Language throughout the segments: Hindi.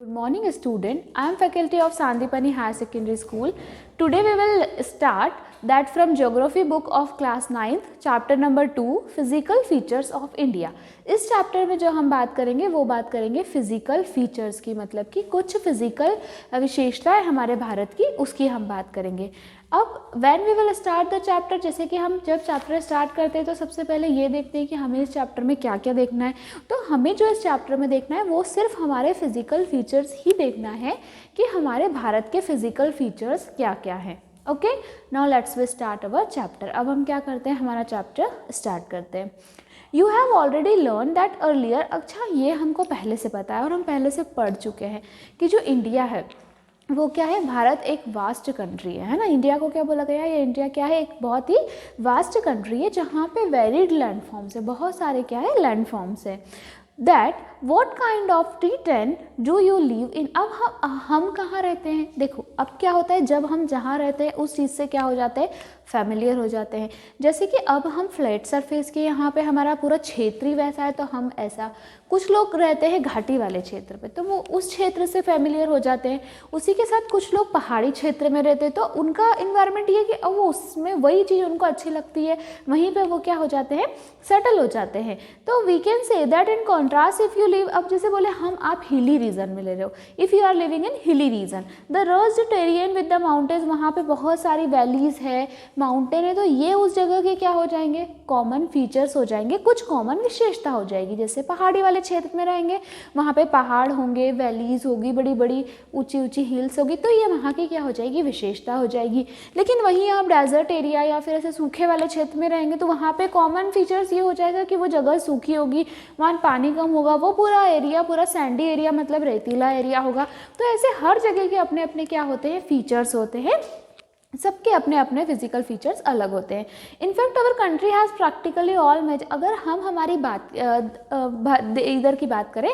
Good morning student, I am faculty of Sandipani Higher Secondary School. Today we will start that from geography book of class 9th chapter number 2 physical features of India. इस चैप्टर में जो हम बात करेंगे वो बात करेंगे फिजिकल फीचर्स की, मतलब कि कुछ फिजिकल विशेषताएं हमारे भारत की, उसकी हम बात करेंगे. अब when we will start the chapter, जैसे कि हम जब चैप्टर स्टार्ट करते हैं तो सबसे पहले ये देखते हैं कि हमें इस चैप्टर में क्या क्या देखना है. तो हमें जो इस चैप्टर में देखना है वो सिर्फ हमारे फिजिकल फीचर्स ही देखना है कि हमारे भारत के फिजिकल फीचर्स क्या क्या हैं. Okay, now let's we start our chapter. अब हम क्या करते हैं, हमारा चैप्टर स्टार्ट करते हैं. You have already learn that earlier. अच्छा, ये हमको पहले से पता है और हम पहले से पढ़ चुके हैं कि जो इंडिया है वो क्या है, भारत एक वास्ट कंट्री है ना. इंडिया को क्या बोला गया है, ये इंडिया क्या है, एक बहुत ही वास्ट कंट्री है जहाँ पे वेरिड लैंडफॉर्म्स है, बहुत सारे क्या है लैंडफॉर्म्स है. That what kind of T10 do you live in. अब हम कहाँ रहते हैं, देखो अब क्या होता है, जब हम जहाँ रहते हैं उस चीज़ से क्या हो जाते हैं, फैमिलियर हो जाते हैं. जैसे कि अब हम फ्लैट सरफेस के यहाँ पे हमारा पूरा क्षेत्र ही वैसा है तो हम ऐसा, कुछ लोग रहते हैं घाटी वाले क्षेत्र पे तो वो उस क्षेत्र से फैमिलियर हो जाते हैं. उसी के साथ कुछ लोग पहाड़ी क्षेत्र में रहते हैं तो उनका इन्वायरमेंट ये कि वो उसमें वही चीज़ उनको अच्छी लगती है, वहीं पे वो क्या हो जाते हैं, सेटल हो जाते हैं. तो we can say that in contrast if you live, अब जैसे बोले हम आप हिली रीजन में ले रहे हो, if you are living in hilly region, the rust terrain with the mountains, वहाँ पे बहुत सारी वैलीज है, माउंटेन है, तो ये उस जगह के क्या हो जाएंगे, कॉमन फीचर्स हो जाएंगे, कुछ कॉमन विशेषता हो जाएगी. जैसे पहाड़ी वाले क्षेत्र में रहेंगे, वहाँ पे पहाड़ होंगे, वैलीज होगी, बड़ी बड़ी ऊंची ऊंची हिल्स होगी, तो ये वहाँ की क्या हो जाएगी, विशेषता हो जाएगी. लेकिन वहीं आप डेजर्ट एरिया या फिर ऐसे सूखे वाले क्षेत्र में रहेंगे तो वहाँ पे कॉमन फीचर्स ये हो जाएगा कि वो जगह सूखी होगी, वहाँ पानी कम होगा, वो पूरा एरिया पूरा सैंडी एरिया मतलब रेतीला एरिया होगा. तो ऐसे हर जगह के अपने अपने क्या होते हैं, फीचर्स होते हैं, सबके अपने अपने फिजिकल फीचर्स अलग होते हैं. In fact our country has practically all major, अगर हम हमारी बात इधर की बात करें,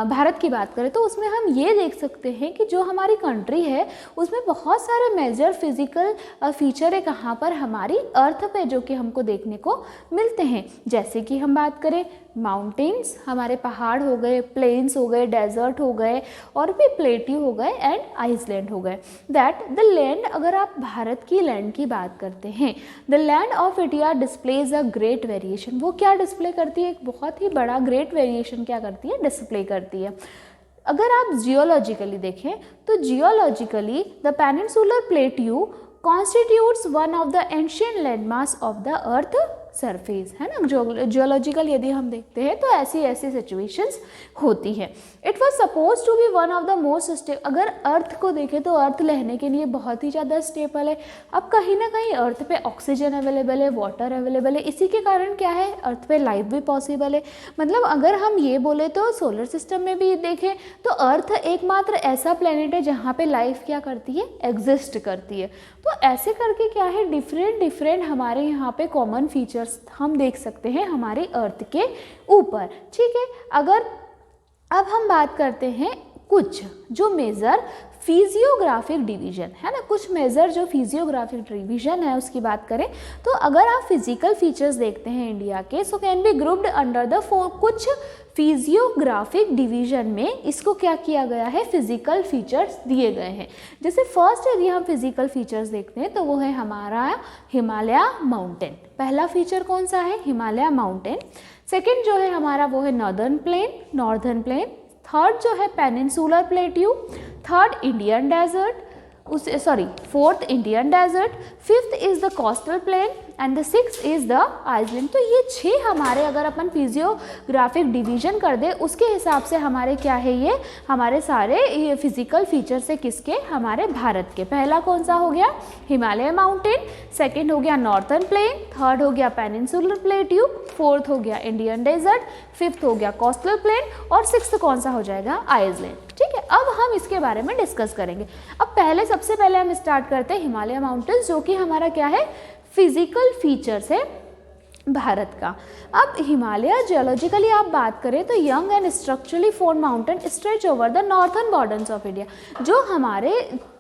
भारत की बात करें, तो उसमें हम ये देख सकते हैं कि जो हमारी कंट्री है उसमें बहुत सारे मेजर फिजिकल फीचर है कहाँ पर, हमारी अर्थ पे, जो कि हमको देखने को मिलते हैं. जैसे कि हम बात करें माउंटेन्स, हमारे पहाड़ हो गए, प्लेन्स हो गए, डेजर्ट हो गए, और भी प्लेट्यू हो गए एंड आइसलैंड हो गए. दैट द लैंड, अगर आप भारत की लैंड की बात करते हैं, the land of India displays a great variation. वो क्या डिस्प्ले करती है, एक बहुत ही बड़ा ग्रेट वेरिएशन क्या करती है, डिस्प्ले करती है. अगर आप जियोलॉजिकली देखें तो geologically the peninsular plateau constitutes one of the ancient landmass of the earth surface, है ना. जियोलॉजिकल यदि हम देखते हैं तो ऐसी ऐसी सिचुएशंस होती है. It was suppose to be one of the most stable, अगर अर्थ को देखें तो अर्थ रहने के लिए बहुत ही ज़्यादा स्टेबल है. अब कहीं ना कहीं अर्थ पे ऑक्सीजन अवेलेबल है, वाटर अवेलेबल है, इसी के कारण क्या है, अर्थ पे लाइफ भी पॉसिबल है. मतलब अगर हम ये बोले तो सोलर सिस्टम में भी देखें तो अर्थ एकमात्र ऐसा प्लेनेट है जहाँ पे लाइफ क्या करती है, एग्जिस्ट करती है. तो ऐसे करके क्या है, डिफरेंट डिफरेंट हमारे यहाँ पे कॉमन फीचर्स हम देख सकते हैं हमारे अर्थ के ऊपर. ठीक है, अगर अब हम बात करते हैं कुछ जो मेजर फिजियोग्राफिक डिवीजन है ना, कुछ मेजर जो फिजियोग्राफिक डिवीजन है उसकी बात करें तो अगर आप फिजिकल फीचर्स देखते हैं इंडिया के, so can be grouped under the कुछ फिजियोग्राफिक डिवीजन में इसको क्या किया गया है, फिजिकल फीचर्स दिए गए हैं. जैसे फर्स्ट यदि हम फिजिकल फीचर्स देखते हैं तो वो है हमारा हिमालय माउंटेन. पहला फीचर कौन सा है, हिमालय माउंटेन. सेकंड जो है हमारा वो है नॉर्दर्न प्लेन. थर्ड जो है peninsular plateau. Third Indian desert, fourth Indian desert. Fifth is the coastal plain and the six is the island. तो ये 6 हमारे अगर अपन फिजियोग्राफिक डिवीजन कर दे उसके हिसाब से हमारे क्या है, ये हमारे सारे ये फिजिकल फीचर्स है किसके, हमारे भारत के. पहला कौन सा हो गया, हिमालय माउंटेन. सेकंड हो गया नॉर्थर्न प्लेन. थर्ड हो गया पेनिनसुलर प्लेट्यू. फोर्थ हो गया इंडियन डेजर्ट. फिफ्थ हो गया कोस्टल प्लेन. और सिक्स्थ कौन सा हो जाएगा, आइसलैंड. ठीक है, अब हम इसके बारे में डिस्कस करेंगे. अब सबसे पहले हम स्टार्ट करते हैं हिमालय माउंटेन्स, जो कि हमारा क्या है, फिजिकल फीचर्स है भारत का. अब हिमालय जियोलॉजिकली आप बात करें तो young and structurally form mountain stretch over the northern borders of India. जो हमारे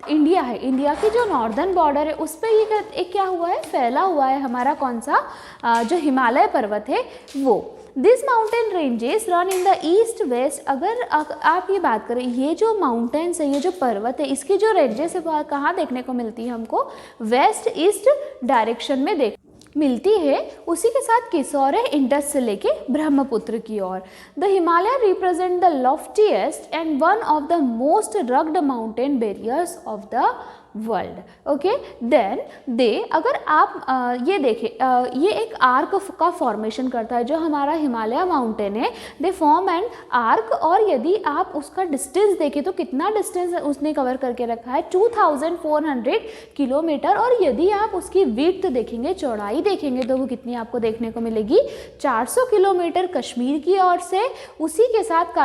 इंडिया है, इंडिया की जो नॉर्दर्न बॉर्डर है उस पर ये एक क्या हुआ है, फैला हुआ है हमारा कौन सा, जो हिमालय पर्वत है वो. This mountain ranges run in the east west. अगर आप ये बात करें, ये जो माउंटेन्स है, ये जो पर्वत है, इसकी जो रेंजेस है वो कहाँ देखने को मिलती है हमको? वेस्ट ईस्ट डायरेक्शन में मिलती है। उसी के साथ किस और है? इंडस से लेके ब्रह्मपुत्र की ओर। The Himalaya represent the loftiest and one of the most rugged mountain barriers of the world. Okay, then अगर आप ये देखें, ये एक आर्क का फॉर्मेशन करता है। जो हमारा हिमालय माउंटेन है, दे फॉर्म एन आर्क। और यदि आप उसका डिस्टेंस देखें तो कितना डिस्टेंस उसने कवर करके रखा है? 2400 किलोमीटर। और यदि आप उसकी विड्थ देखेंगे, चौड़ाई देखेंगे, तो वो कितनी आपको देखने को मिलेगी? 400 किलोमीटर कश्मीर की ओर से, उसी के साथ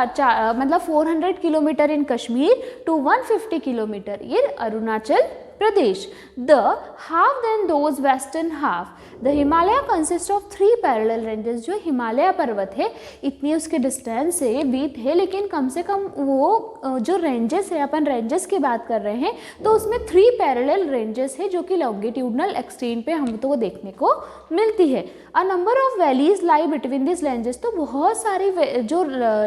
मतलब 400 kilometre in Kashmir to 150 kilometre in Arunachal Pradesh. The half than those western half. The Himalaya consists of 3 parallel ranges. जो हिमालय पर्वत है, इतनी उसके डिस्टेंस है, विड्थ है, लेकिन कम से कम वो जो रेंजेस है, अपन रेंजेस की बात कर रहे हैं, तो उसमें 3 पैरेलल रेंजेस है जो कि लॉन्गिट्यूडनल एक्सटेंट पे हम तो वो देखने को मिलती है। A number of valleys lie between this ranges. तो बहुत सारी जो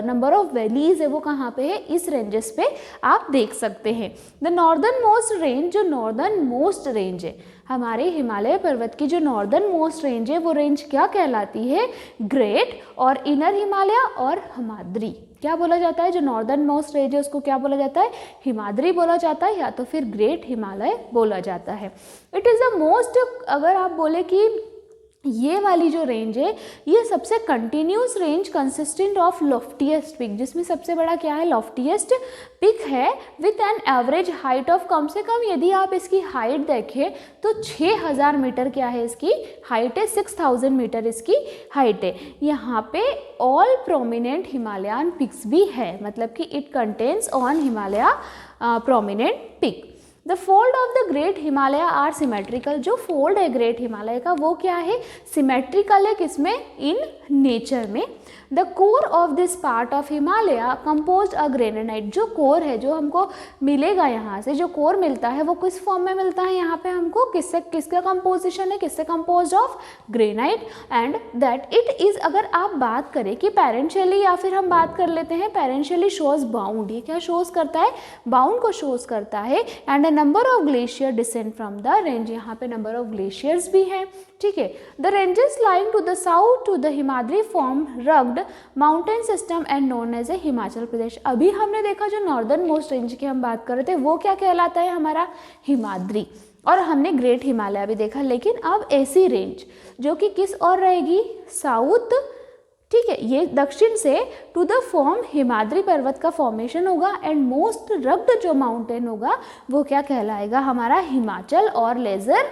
नंबर ऑफ वैलीज है वो कहाँ पे है? इस रेंजेस पे आप देख सकते हैं। द नॉर्दर्न मोस्ट रेंज, जो नॉर्दर्न मोस्ट रेंज है हमारे हिमालय पर्वत की, जो नॉर्दर्न मोस्ट रेंज है, वो रेंज क्या कहलाती है? ग्रेट और इनर हिमालय और हिमाद्री। क्या बोला जाता है? जो नॉर्दर्न मोस्ट रेंज है उसको क्या बोला जाता है? हिमाद्री बोला जाता है, या तो फिर ग्रेट हिमालय बोला जाता है। इट इज़ द मोस्ट, अगर आप बोले कि ये वाली जो रेंज है, ये सबसे continuous range consistent of loftiest peak, जिसमें सबसे बड़ा क्या है? लॉफ्टीएस्ट पिक है, with an average height of, कम से कम यदि आप इसकी हाइट देखें तो 6000 मीटर क्या है इसकी हाइट है, 6000 मीटर इसकी हाइट है। यहाँ पे ऑल प्रोमिनेंट हिमालयन पिक्स भी है, मतलब कि it contains on Himalaya prominent peak. The fold of the great Himalaya are symmetrical. जो फोल्ड है ग्रेट हिमालय का वो क्या है? सिमेट्रिकल है। किसमें? इन नेचर में। The core of this part of Himalaya composed a granite. जो कोर है, जो हमको मिलेगा यहाँ से, जो कोर मिलता है वो किस फॉर्म में मिलता है यहाँ पे हमको? किसका कंपोजिशन है? किससे composed of? Granite. And that it is, अगर आप बात करें कि पेरेंशियली, या फिर हम बात कर लेते हैं पेरेंशियली शोज बाउंड। ये क्या शोज करता है? बाउंड को शोज करता है। And number of glacier descend from the range. यहाँ पे नंबर ऑफ ग्लेशियर्स भी हैं, ठीक है। The ranges lying to the south to the Himadri form rugged mountain system and known as a Himachal Pradesh. अभी हमने देखा जो नॉर्दर्न मोस्ट रेंज की हम बात कर रहे थे वो क्या कहलाता है? हमारा हिमाद्री। और हमने ग्रेट हिमालय भी देखा। लेकिन अब ऐसी रेंज जो कि किस और रहेगी? साउथ, ठीक है, ये दक्षिण से टू द फॉर्म हिमाद्री पर्वत का फॉर्मेशन होगा। एंड मोस्ट रग्ड जो माउंटेन होगा वो क्या कहलाएगा? हमारा हिमाचल और लेजर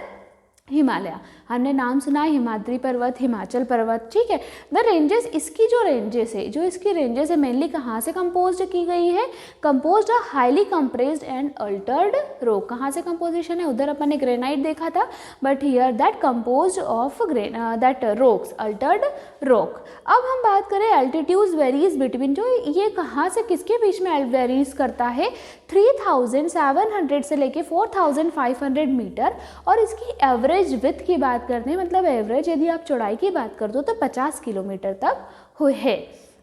हिमालय। हमने नाम सुना है हिमाद्री पर्वत, हिमाचल पर्वत, ठीक है। द रेंजेस, इसकी जो रेंजेस है, जो इसकी रेंजेस है मेनली कहाँ से कंपोज्ड की गई है? Composed of highly compressed and Altered rock. कहाँ से कंपोजिशन है? उधर अपन ने ग्रेनाइट देखा था, but here that composed of that rocks, Altered rock. अब हम बात करें एल्टीट्यूड्स वेरीज बिटवीन, जो ये कहाँ से किसके बीच में वेरीज करता है? 3700 से लेके 4500 मीटर। और इसकी एवरेज विड्थ की बात करते हैं, मतलब एवरेज यदि आप चौड़ाई की बात कर दो तो 50 किलोमीटर तक है।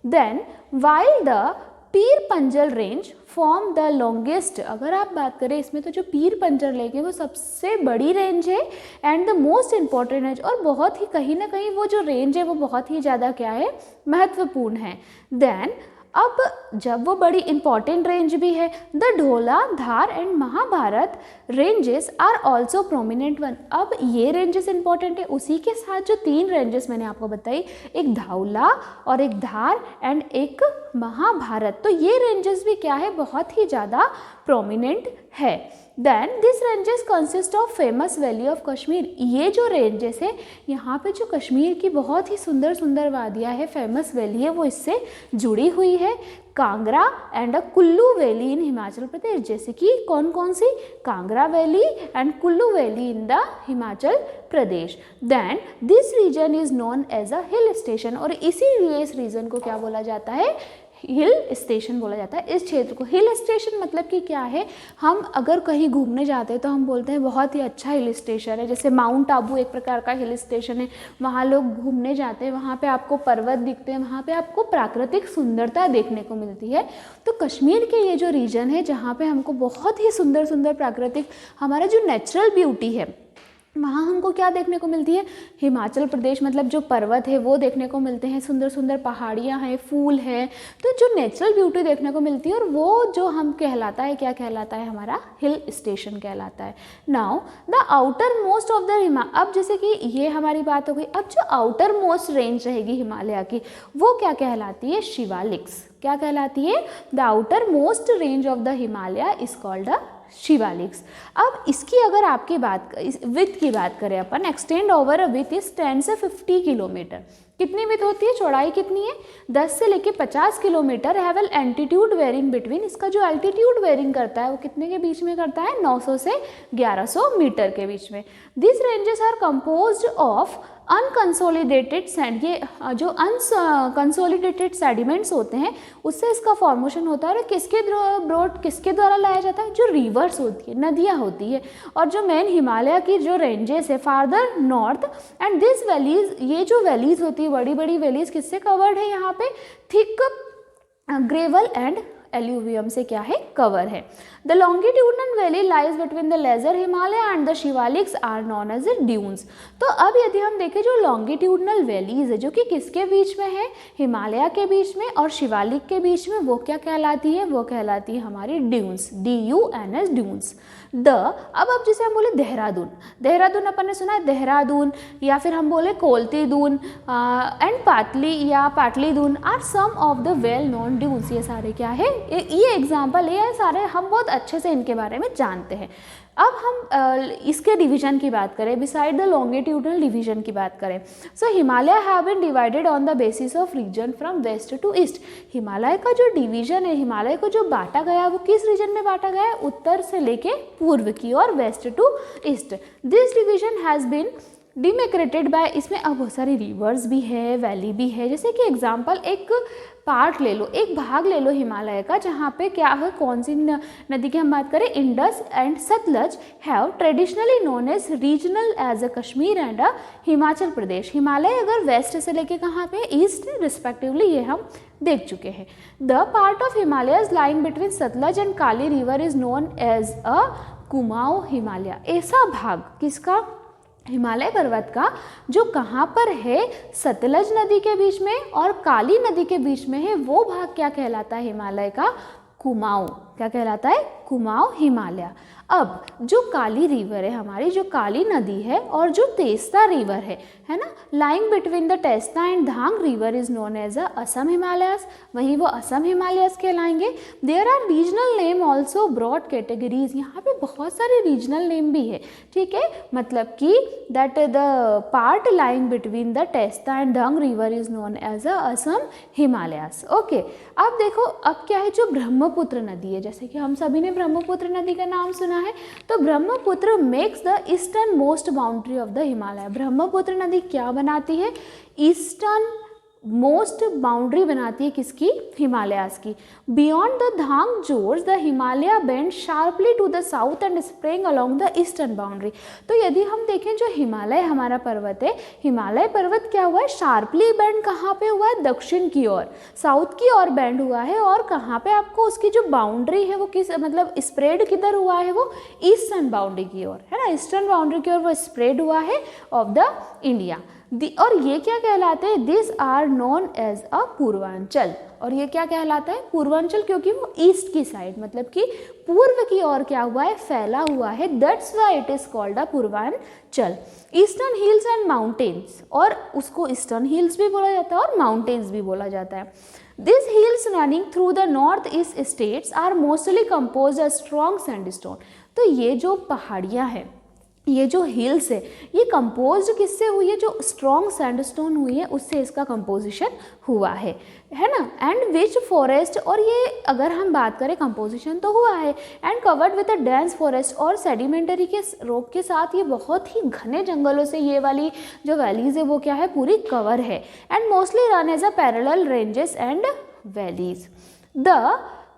Then while the Pir Panjal range form the longest. अगर आप बात करें इसमें तो जो पीर पंजल रेंज है वो सबसे बड़ी रेंज है and the most important range. और बहुत ही कहीं ना कहीं वो जो रेंज है वो बहुत ही ज़्यादा क्या है? महत्वपूर्ण है। देन अब जब वो बड़ी इंपॉर्टेंट रेंज भी है, the Dhauladhar and Mahabharat ranges are also prominent one. अब ये रेंजेस इंपॉर्टेंट है, उसी के साथ जो 3 रेंजेस मैंने आपको बताई, एक धौला और एक धार एंड एक महाभारत, तो ये रेंजेस भी क्या है? बहुत ही ज़्यादा प्रोमिनेंट है। Then this ranges consist of famous valley of Kashmir. ये जो रेंजेस है, यहाँ पे जो कश्मीर की बहुत ही सुंदर सुंदर वादियाँ है, फेमस वैली है, वो इससे जुड़ी हुई है। Kangra and Kullu valley in Himachal Pradesh. जैसे कि कौन कौन सी? Kangra valley and Kullu valley in the Himachal Pradesh. Then this region is known as a hill station. और इसीलिए इस रीजन को क्या बोला जाता है? हिल स्टेशन बोला जाता है इस क्षेत्र को। हिल स्टेशन मतलब कि क्या है, हम अगर कहीं घूमने जाते हैं तो हम बोलते हैं बहुत ही अच्छा हिल स्टेशन है। जैसे माउंट आबू एक प्रकार का हिल स्टेशन है, वहाँ लोग घूमने जाते हैं, वहाँ पे आपको पर्वत दिखते हैं, वहाँ पे आपको प्राकृतिक सुंदरता देखने को मिलती है। तो कश्मीर के ये जो रीजन है जहाँ पे हमको बहुत ही सुंदर सुंदर प्राकृतिक, हमारा जो नेचुरल ब्यूटी है, वहाँ हमको क्या देखने को मिलती है, हिमाचल प्रदेश मतलब जो पर्वत है वो देखने को मिलते हैं, सुंदर सुंदर पहाड़ियाँ हैं, फूल हैं, तो जो नेचुरल ब्यूटी देखने को मिलती है, और वो जो हम कहलाता है, क्या कहलाता है, हमारा हिल स्टेशन कहलाता है। Now the outer most of the अब जैसे कि ये हमारी बात हो गई, अब जो आउटर मोस्ट रेंज रहेगी हिमालय की वो क्या कहलाती है, शिवालिक्स। क्या कहलाती है, the outer most range of the Himalaya is called the Shivaliks. अब इसकी अगर आपकी बात विथ की बात करें अपन, extend over a width is 10 से 50 किलोमीटर। कितनी विथ होती है, चौड़ाई कितनी है, 10 से लेके 50 kilometre. Have an altitude varying between, इसका जो एल्टीट्यूड वेरिंग करता है वो कितने के बीच में करता है, 900 से 1100 मीटर के बीच में। This ranges are composed of unconsolidated sand, ये जो अनकंसोलिडेटेड सेडिमेंट्स होते हैं उससे इसका फॉर्मेशन होता है। और किसके द्वारा लाया जाता है, जो रिवर्स होती है, नदियाँ होती है, और जो मेन हिमालय की जो रेंजेस है farther north, and this valleys, ये जो वैलीज होती है, बड़ी बड़ी वैलीज किससे कवर्ड है, यहाँ पे थिक ग्रेवल एंड एल्यूवियम से क्या है, कवर है। The longitudinal valley lies between the lesser Himalaya and the Shivaliks are known as a dunes. तो अब यदि हम देखें जो लॉन्गिट्यूडनल वैलीज है, जो कि किसके बीच में है, हिमालय के बीच में और शिवालिक के बीच में, वो क्या कहलाती है, वो कहलाती है हमारी ड्यून्स, DUNS ड्यून्स। अब जैसे हम बोले देहरादून, देहरादून अपन ने सुना है, देहरादून, या फिर हम बोले कोलती दून एंड पाटली या Patli Dun are some of the well known dunes. ये सारे क्या है, ये एग्जाम्पल है, सारे हम बहुत अच्छे से इनके बारे में जानते हैं। अब हम इसके डिवीजन की बात करें, बिसाइड द लॉन्गिट्यूडनल डिवीजन की बात करें, so Himalaya have been divided on the basis of region from west to east. Himalaya का जो डिवीजन है, हिमालय को जो बांटा गया वो किस रीजन में बांटा गया है, उत्तर से लेके पूर्व की और west to east. This division has been demarcated by, इसमें अब बहुत सारी रिवर्स भी है, वैली भी है। जैसे कि एग्जांपल, एक पार्ट ले लो, एक भाग ले लो हिमालय का, जहाँ पे क्या है, कौन सी नदी की हम बात करें, Indus and Sutlej have traditionally known as regional as a Kashmir and a Himachal Pradesh. Himalaya अगर वेस्ट से लेके कहाँ पे, ईस्ट रिस्पेक्टिवली, ये हम देख चुके हैं। The part of Himalaya lying between Satluj and Kali river is known as a Kumaon Himalaya. ऐसा भाग किसका, हिमालय पर्वत का, जो कहाँ पर है, सतलज नदी के बीच में और काली नदी के बीच में है, वो भाग क्या कहलाता है हिमालय का, कुमाऊं। क्या कहलाता है, कुमाऊं हिमालय। अब जो काली रिवर है हमारी, जो काली नदी है, और जो तेस्ता रिवर है ना, lying between the Teesta and Dhang river is known as a Assam Himalayas, वहीं वो असम हिमालयस कहलाएंगे। There are regional name also broad categories, यहाँ पे बहुत सारे रीजनल नेम भी है, ठीक है, मतलब कि that the part lying between the Teesta and Dhang river is known as a Assam Himalayas. Okay, अब देखो, अब क्या है, जो ब्रह्मपुत्र नदी है, जैसे कि हम सभी ने ब्रह्मपुत्र नदी का नाम सुना है, तो Brahmaputra makes the eastern most boundary of the Himalaya. Brahmaputra नदी क्या बनाती है, ईस्टर्न मोस्ट बाउंड्री बनाती है किसकी, हिमालयास की। Beyond the Dihang gorge the Himalaya bend sharply to the south and spring along the eastern boundary. तो यदि हम देखें, जो हिमालय हमारा पर्वत है, हिमालय पर्वत क्या हुआ है, शार्पली बेंड कहाँ पे हुआ है, दक्षिण की ओर, साउथ की ओर बेंड हुआ है, और कहाँ पे आपको उसकी जो बाउंड्री है वो किस, मतलब स्प्रेड किधर हुआ है, वो ईस्टर्न बाउंड्री की ओर, है ना, ईस्टर्न बाउंड्री की ओर वो स्प्रेड हुआ है ऑफ द इंडिया। और ये क्या कहलाते हैं, this are known as a Purvanchal. और ये क्या कहलाता है, पूर्वांचल, क्योंकि वो ईस्ट की साइड, मतलब कि पूर्व की ओर क्या हुआ है, फैला हुआ है, that's why it is called a Purvanchal. Eastern hills and mountains, और उसको ईस्टर्न हिल्स भी बोला जाता है और माउंटेन्स भी बोला जाता है। This hills running through the north east states are mostly compose a strong sandstone. तो ये जो पहाड़ियाँ हैं, ये जो हिल्स है, ये कंपोज किससे हुई है, जो स्ट्रॉन्ग सैंडस्टोन हुई है उससे इसका कंपोजिशन हुआ है ना। एंड विच फॉरेस्ट, और ये अगर हम बात करें कंपोजिशन तो हुआ है, and covered with a dense forest, और सेडिमेंटरी के रॉक के साथ ये बहुत ही घने जंगलों से ये वाली जो वैलीज है वो क्या है, पूरी कवर है। And mostly run as a parallel ranges and valleys. The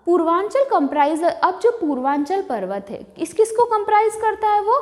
Purvanchal comprise, अब जो पूर्वांचल पर्वत है किस किस को कंप्राइज करता है वो?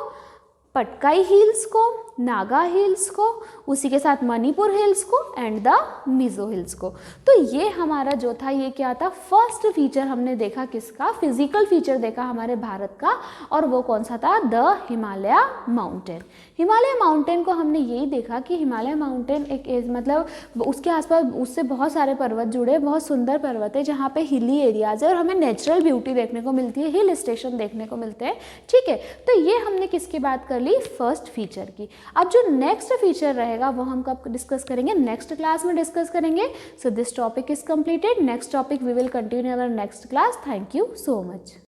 पटकाई हिल्स को, नागा हिल्स को, उसी के साथ मणिपुर हिल्स को एंड द मिजो हिल्स को। तो ये हमारा जो था ये क्या था, फर्स्ट फीचर हमने देखा किसका, फिजिकल फीचर देखा हमारे भारत का, और वो कौन सा था, the Himalaya mountain. Himalaya mountain को हमने यही देखा कि हिमालय माउंटेन एक मतलब उसके आसपास उससे बहुत सारे पर्वत जुड़े, बहुत सुंदर पर्वत है जहाँ पे हिली एरियाज है और हमें नेचुरल ब्यूटी देखने को मिलती है, हिल स्टेशन देखने को मिलते हैं। ठीक है, तो ये हमने किसकी बात कर ली, फर्स्ट फीचर की। अब जो नेक्स्ट फीचर रहेगा वो हम कब डिस्कस करेंगे, नेक्स्ट क्लास में डिस्कस करेंगे। So this topic is completed, next topic we will continue our next class. Thank you so much.